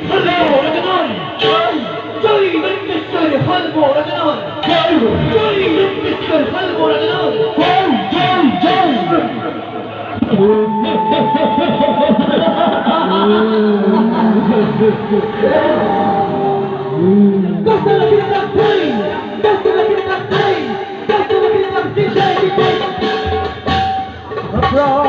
halmora ganon. Joy ng Mr. Halmora ganon. Joy ng Mr. Halmora ganon. Basta lagi ng takboy! Basta lagi ng takboy! Basta lagi ng takboy!